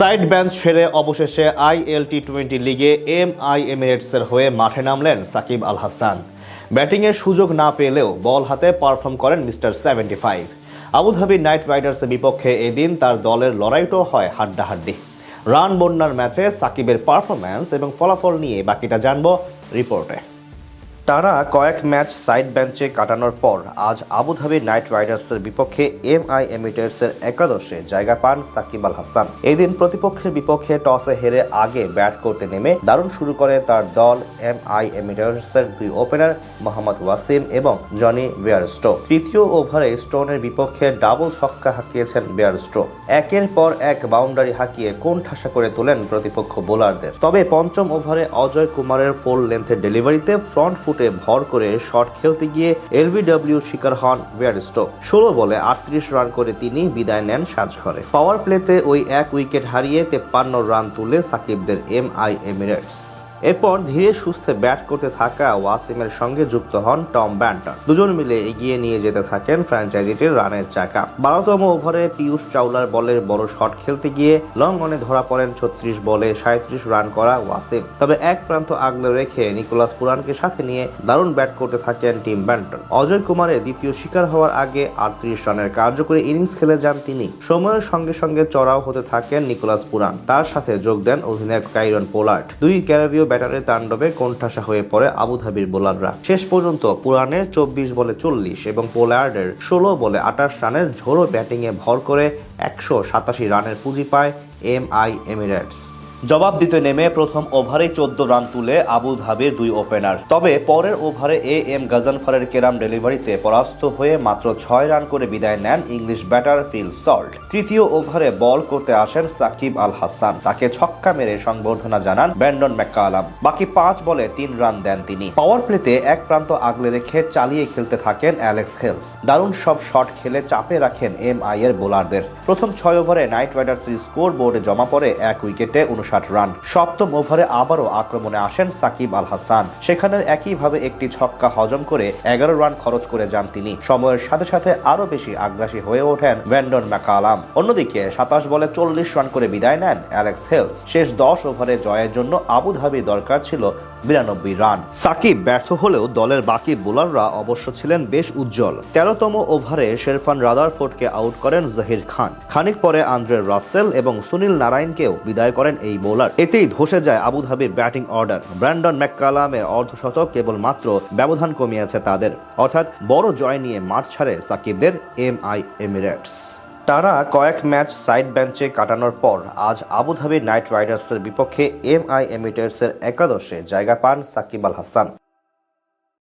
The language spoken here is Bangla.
সাইড বেঞ্চ ছেড়ে অবশেষে আইএল টি-20 লিগে এমআই এমিরেটসের হয়ে মাঠে নামলেন সাকিব আল হাসান। ব্যাটিংয়ের সুযোগ না পেলেও বল হাতে পারফর্ম করেন মিস্টার 75। আবুধাবি নাইট রাইডার্সের বিপক্ষে এদিন তার দলের লড়াইটাও হয় হাড্ডাহাড্ডি। রান বন্যার ম্যাচে সাকিবের পারফরম্যান্স এবং ফলাফল নিয়ে বাকিটা জানবো রিপোর্টে। টানা কয়েক ম্যাচ সাইড বেঞ্চে কাটানোর পর আজ আবুধাবি নাইট রাইডার্সের বিপক্ষে এমআই এমিরেটসের একাদশে জায়গা পান সাকিব আল হাসান। এদিন প্রতিপক্ষের বিপক্ষে টসে হেরে আগে ব্যাট করতে নেমে দারুণ শুরু করে তার দল। এমআই এমিরেটসের দুই ওপেনার মোহাম্মদ ওয়াসিম এবং জনি বেয়ারস্টো। তৃতীয় ওভারে স্টোনের বিপক্ষে ডাবল ছক্কা হাঁকিয়েছেন বেয়ারস্টো। একের পর এক বাউন্ডারি হাঁকিয়ে কোণঠাসা করে তোলেন প্রতিপক্ষ বোলারদের। তবে পঞ্চম ওভারে অজয় কুমারের 4 লেন্থের ডেলিভারিতে ফ্রন্ট ফুটে ভর করে শট খেলতে গিয়ে এলবিডব্লিউ শিকার হন বেয়ারস্টো। 16 বলে 38 রান করে তিনি বিদায় নেন সাজঘরে। পাওয়ার প্লেতে ওই এক উইকেট হারিয়ে 53 রান তুলে সাকিবদের এমআই এমিরেটস। এরপর ধীরে সুস্থে ব্যাট করতে থাকা ওয়াসিমের সঙ্গে যুক্ত হন টম ব্যান্টন। দুজন মিলে এগিয়ে নিয়ে যেতে থাকেন ফ্র্যাঞ্চাইজিটির রানের চাকা। 12তম ওভারে পীয়ূষ চাওলার বলের বড় শট খেলতে গিয়ে লং অনে ধরা পড়েন 36 বলে 37 রান করা ওয়াসিম। তবে এক প্রান্ত আগলে রেখে নিকোলাস পুরানকে সাথে নিয়ে দারুণ ব্যাট করতে থাকেন টিম ব্যান্টন। অজয় কুমারের দ্বিতীয় শিকার হওয়ার আগে 38 রানের কার্যকরী ইনিংস খেলে যান তিনি। সময়ের সঙ্গে সঙ্গে চড়াও হতে থাকেন নিকোলাস পুরান। তার সাথে যোগ দেন অধিনায়ক কাইরন পোলার্ড। দুই ক্যারিবীয় ব্যাটারের তাণ্ডবে কোণঠাসা হয়ে পড়ে আবুধাবির বোলাররা। শেষ পর্যন্ত পুরানের 24 বলে 40 এবং পোলার্ডের 16 বলে 28 রানের ঝোড়ো ব্যাটিংয়ে ভর করে 187 রানের পুঁজি পায় এমআই এমিরেটস। জবাব দিতে নেমে প্রথম ওভারেই 14 রান তুলে আবুধাবির দুই ওপেনার। তবে পরের ওভারে এম গাজনফারের কেরাম ডেলিভারিতে পরাস্ত হয়ে মাত্র 6 রান করে বিদায় নেন ইংলিশ ব্যাটার ফিল সল্ট। তৃতীয় ওভারে বল করতে আসেন সাকিব আল হাসান। তাকে ছক্কা মেরে সংবর্ধনা জানান ব্র্যান্ডন ম্যাককালাম। বাকি 5 বলে 3 রান দেন তিনি। পাওয়ার প্লেতে এক প্রান্ত আগলে রেখে চালিয়ে খেলতে থাকেন অ্যালেক্স হেলস। দারুণ সব শট খেলে চাপে রাখেন এমআই এর বোলারদের। প্রথম 6 ওভারে নাইট রাইডার্সের স্কোর বোর্ডে জমা পড়ে 1 উইকেটে 59 রান। সপ্তম ওভারে আবারও আক্রমণে আসেন সাকিব আল হাসান। সেখানে একইভাবে একটি ছক্কা হজম করে 11 রান খরচ করে যান তিনি। সময়ের সাথে সাথে আরো বেশি আগ্রাসী হয়ে ওঠেন ব্র্যান্ডন ম্যাককালাম। অন্যদিকে 27 বলে 40 রান করে বিদায় নেন অ্যালেক্স হেলস। শেষ 10 ওভারে জয়ের জন্য আবুধাবি দরকার ছিল 92 রান। সাকিব ব্যর্থ হলেও দলের বাকি বোলাররা অবশ্য ছিলেন বেশ উজ্জ্বল। 13তম ওভারে শেরফান রাদারফোর্ডকে আউট করেন জহির খান। খানিক পরে আন্দ্রে রাসেল এবং সুনীল নারায়ণকেও বিদায় করেন এই বোলার। এতেই ধসে যায় আবুধাবির ব্যাটিং অর্ডার। ব্র্যান্ডন ম্যাককালামের অর্ধশতক কেবলমাত্র ব্যবধান কমিয়েছে তাদের। অর্থাৎ বড় জয় নিয়ে মাঠ ছাড়ে সাকিবদের এমআই এমিরেটস। টানা কয়েক ম্যাচ সাইড বেঞ্চে কাটানোর পর আজ আবুধাবি নাইট রাইডার্সের বিপক্ষে এমআই এমিরেটসের একাদশে জায়গা পান সাকিব আল হাসান।